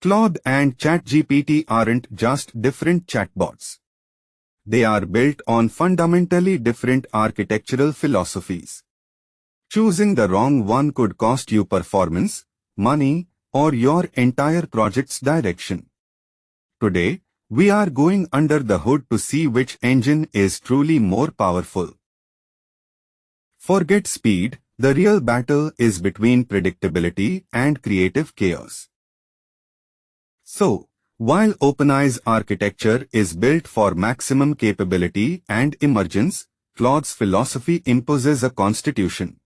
Claude and ChatGPT aren't just different chatbots. They are built on fundamentally different architectural philosophies. Choosing the wrong one could cost you performance, money, or your entire project's direction. Today, we are going under the hood to see which engine is truly more powerful. Forget speed, the real battle is between predictability and creative chaos. So, while OpenAI's architecture is built for maximum capability and emergence, Claude's philosophy imposes a constitution.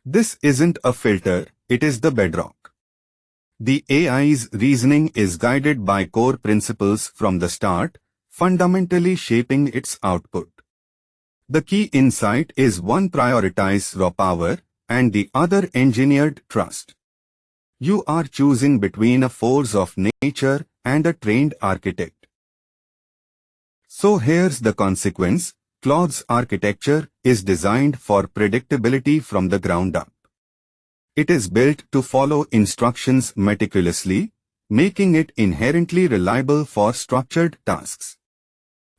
This isn't a filter, it is the bedrock. The AI's reasoning is guided by core principles from the start, fundamentally shaping its output. The key insight is one prioritize raw power and the other engineered trust. You are choosing between a force of nature and a trained architect. So here's the consequence. Claude's architecture is designed for predictability from the ground up. It is built to follow instructions meticulously, making it inherently reliable for structured tasks.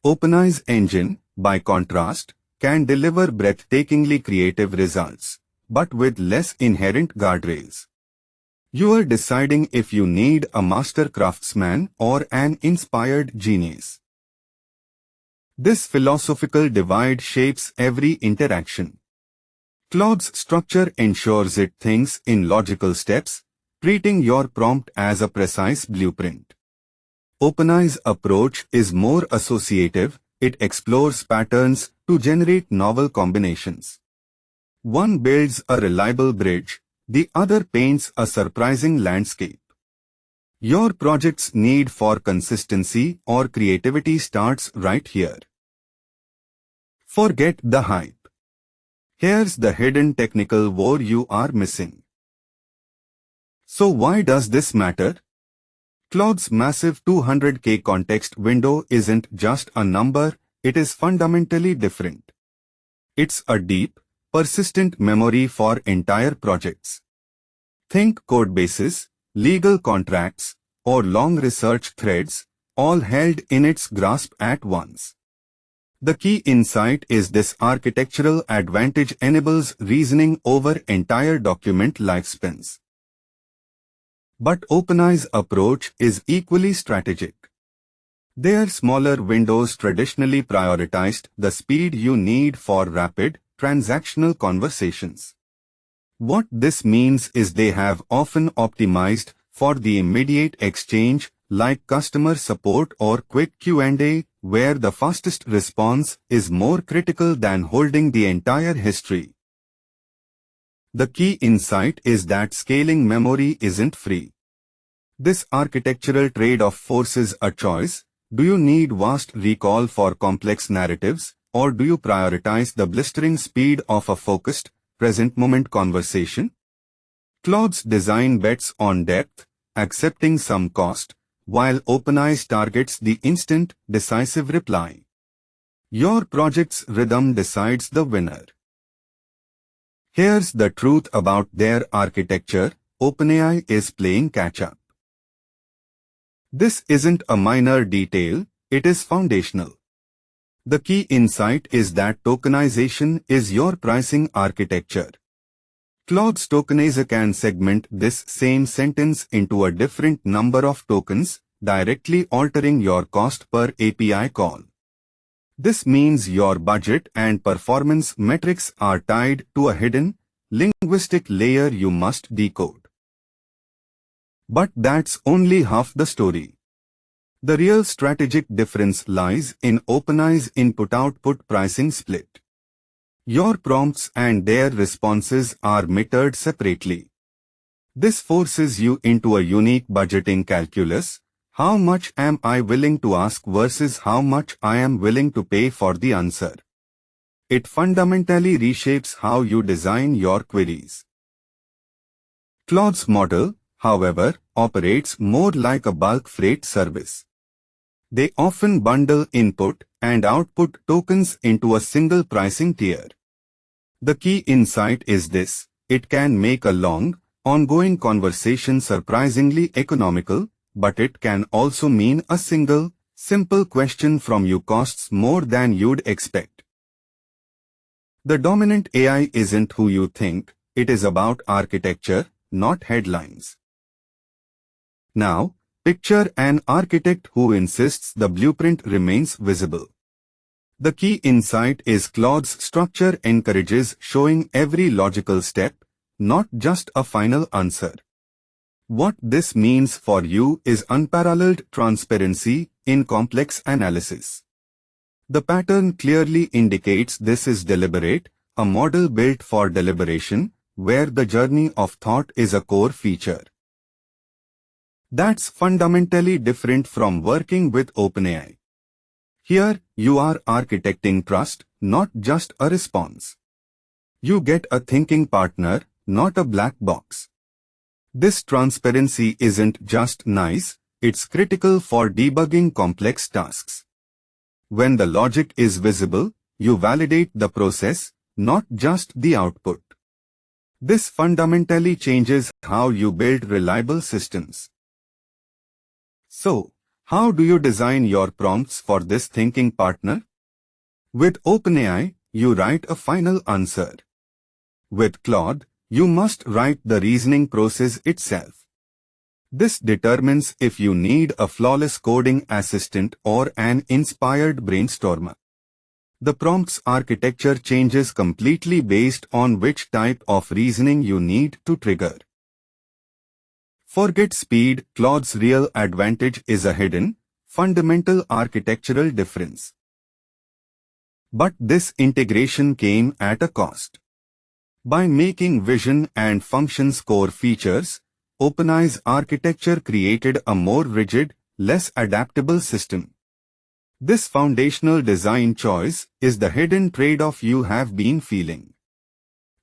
OpenAI's engine, by contrast, can deliver breathtakingly creative results, but with less inherent guardrails. You are deciding if you need a master craftsman or an inspired genius. This philosophical divide shapes every interaction. Claude's structure ensures it thinks in logical steps, treating your prompt as a precise blueprint. OpenAI's approach is more associative, it explores patterns to generate novel combinations. One builds a reliable bridge, the other paints a surprising landscape. Your project's need for consistency or creativity starts right here. Forget the hype. Here's the hidden technical war you are missing. So why does this matter? Claude's massive 200K context window isn't just a number, it is fundamentally different. It's a deep, persistent memory for entire projects. Think codebases, legal contracts, or long research threads, all held in its grasp at once. The key insight is this architectural advantage enables reasoning over entire document lifespans. But OpenAI's approach is equally strategic. Their smaller windows traditionally prioritized the speed you need for rapid, transactional conversations. What this means is they have often optimized for the immediate exchange, like customer support or quick Q&A, where the fastest response is more critical than holding the entire history. The key insight is that scaling memory isn't free. This architectural trade-off forces a choice. Do you need vast recall for complex narratives, or do you prioritize the blistering speed of a focused, present-moment conversation? Claude's design bets on depth, accepting some cost, while OpenAI targets the instant, decisive reply. Your project's rhythm decides the winner. Here's the truth about their architecture. OpenAI is playing catch-up. This isn't a minor detail, it is foundational. The key insight is that tokenization is your pricing architecture. Claude's tokenizer can segment this same sentence into a different number of tokens, directly altering your cost per API call. This means your budget and performance metrics are tied to a hidden, linguistic layer you must decode. But that's only half the story. The real strategic difference lies in OpenAI's input-output pricing split. Your prompts and their responses are metered separately. This forces you into a unique budgeting calculus. How much am I willing to ask versus how much I am willing to pay for the answer? It fundamentally reshapes how you design your queries. Claude's model, however, operates more like a bulk freight service. They often bundle input and output tokens into a single pricing tier. The key insight is this: it can make a long, ongoing conversation surprisingly economical, but it can also mean a single, simple question from you costs more than you'd expect. The dominant AI isn't who you think, it is about architecture, not headlines. Now, picture an architect who insists the blueprint remains visible. The key insight is Claude's structure encourages showing every logical step, not just a final answer. What this means for you is unparalleled transparency in complex analysis. The pattern clearly indicates this is deliberate, a model built for deliberation, where the journey of thought is a core feature. That's fundamentally different from working with OpenAI. Here, you are architecting trust, not just a response. You get a thinking partner, not a black box. This transparency isn't just nice, it's critical for debugging complex tasks. When the logic is visible, you validate the process, not just the output. This fundamentally changes how you build reliable systems. So, how do you design your prompts for this thinking partner? With OpenAI, you write a final answer. With Claude, you must write the reasoning process itself. This determines if you need a flawless coding assistant or an inspired brainstormer. The prompt's architecture changes completely based on which type of reasoning you need to trigger. Forget speed, Claude's real advantage is a hidden, fundamental architectural difference. But this integration came at a cost. By making vision and functions core features, OpenAI's architecture created a more rigid, less adaptable system. This foundational design choice is the hidden trade-off you have been feeling.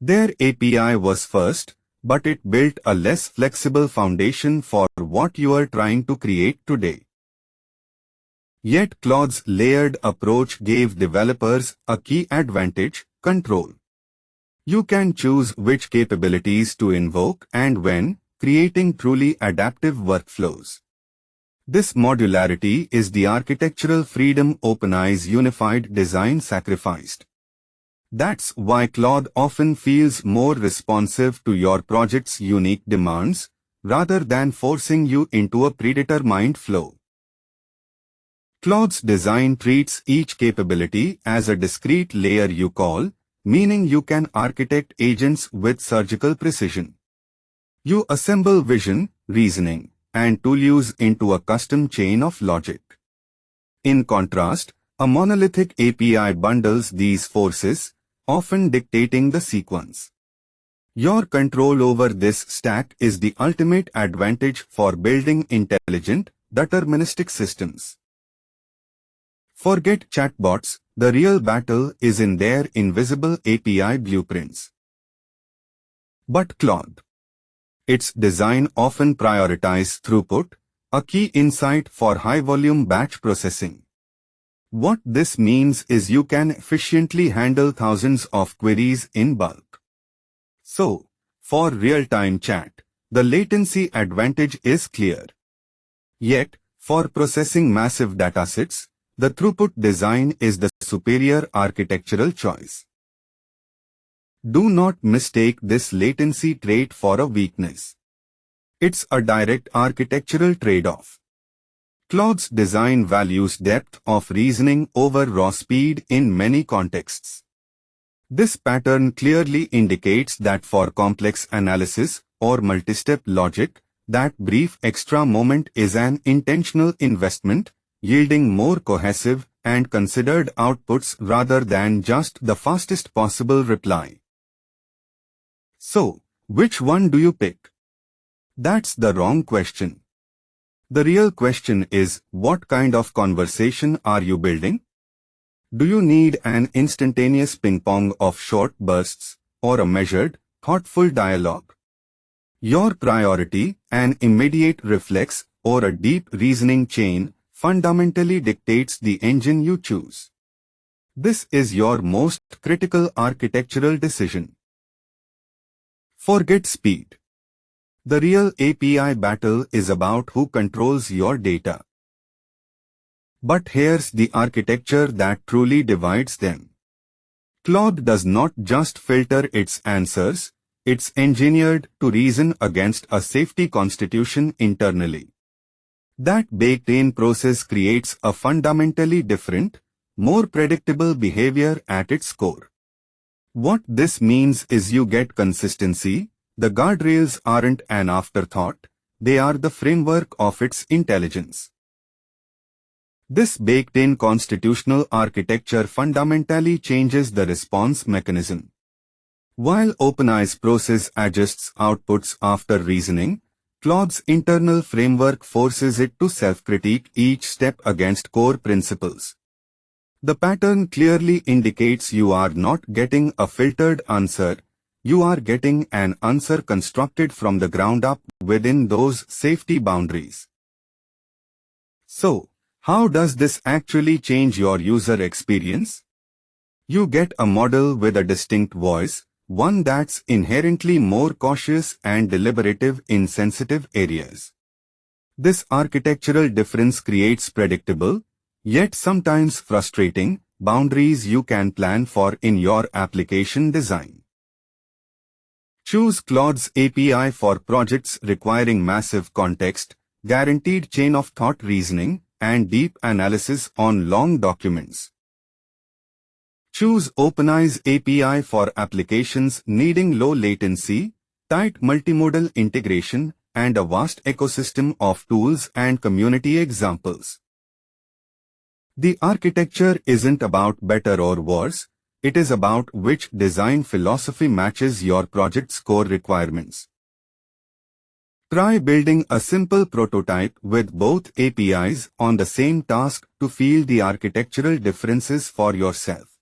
Their API was first, but it built a less flexible foundation for what you are trying to create today. Yet Claude's layered approach gave developers a key advantage: control. You can choose which capabilities to invoke and when, creating truly adaptive workflows. This modularity is the architectural freedom OpenAI's unified design sacrificed. That's why Claude often feels more responsive to your project's unique demands, rather than forcing you into a predetermined flow. Claude's design treats each capability as a discrete layer you call, meaning you can architect agents with surgical precision. You assemble vision, reasoning, and tool use into a custom chain of logic. In contrast, a monolithic API bundles these forces, often dictating the sequence. Your control over this stack is the ultimate advantage for building intelligent, deterministic systems. Forget chatbots, the real battle is in their invisible API blueprints. But Claude. Its design often prioritizes throughput, a key insight for high-volume batch processing. What this means is you can efficiently handle thousands of queries in bulk. So, for real-time chat, the latency advantage is clear. Yet, for processing massive datasets, the throughput design is the superior architectural choice. Do not mistake this latency trait for a weakness. It's a direct architectural trade-off. Claude's design values depth of reasoning over raw speed in many contexts. This pattern clearly indicates that for complex analysis or multi-step logic, that brief extra moment is an intentional investment, yielding more cohesive and considered outputs rather than just the fastest possible reply. So, which one do you pick? That's the wrong question. The real question is, what kind of conversation are you building? Do you need an instantaneous ping-pong of short bursts, or a measured, thoughtful dialogue? Your priority, an immediate reflex, or a deep reasoning chain, fundamentally dictates the engine you choose. This is your most critical architectural decision. Forget speed. The real API battle is about who controls your data. But here's the architecture that truly divides them. Claude does not just filter its answers, it's engineered to reason against a safety constitution internally. That baked-in process creates a fundamentally different, more predictable behavior at its core. What this means is you get consistency. The guardrails aren't an afterthought, they are the framework of its intelligence. This baked-in constitutional architecture fundamentally changes the response mechanism. While OpenAI's process adjusts outputs after reasoning, Claude's internal framework forces it to self-critique each step against core principles. The pattern clearly indicates you are not getting a filtered answer, you are getting an answer constructed from the ground up within those safety boundaries. So, how does this actually change your user experience? You get a model with a distinct voice, one that's inherently more cautious and deliberative in sensitive areas. This architectural difference creates predictable, yet sometimes frustrating, boundaries you can plan for in your application design. Choose Claude's API for projects requiring massive context, guaranteed chain-of-thought reasoning, and deep analysis on long documents. Choose OpenAI's API for applications needing low latency, tight multimodal integration, and a vast ecosystem of tools and community examples. The architecture isn't about better or worse, it is about which design philosophy matches your project's core requirements. Try building a simple prototype with both APIs on the same task to feel the architectural differences for yourself.